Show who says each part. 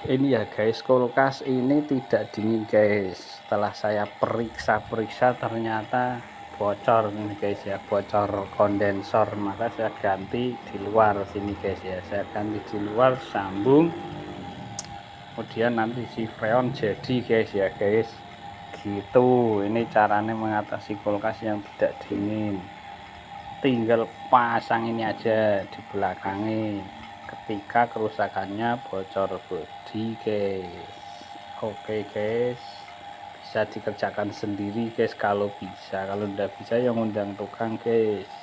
Speaker 1: Ini ya guys, kulkas ini tidak dingin guys. Setelah saya periksa-periksa ternyata bocor ini guys ya, bocor kondensor. Maka saya ganti di luar sini guys ya. Saya ganti di luar, sambung. Kemudian nanti si freon jadi guys ya guys. Gitu. Ini caranya mengatasi kulkas yang tidak dingin. Tinggal pasang ini aja di belakangnya ketika kerusakannya bocor bodi guys. Oke guys, bisa dikerjakan sendiri guys kalau bisa. Kalau tidak bisa yang undang tukang guys.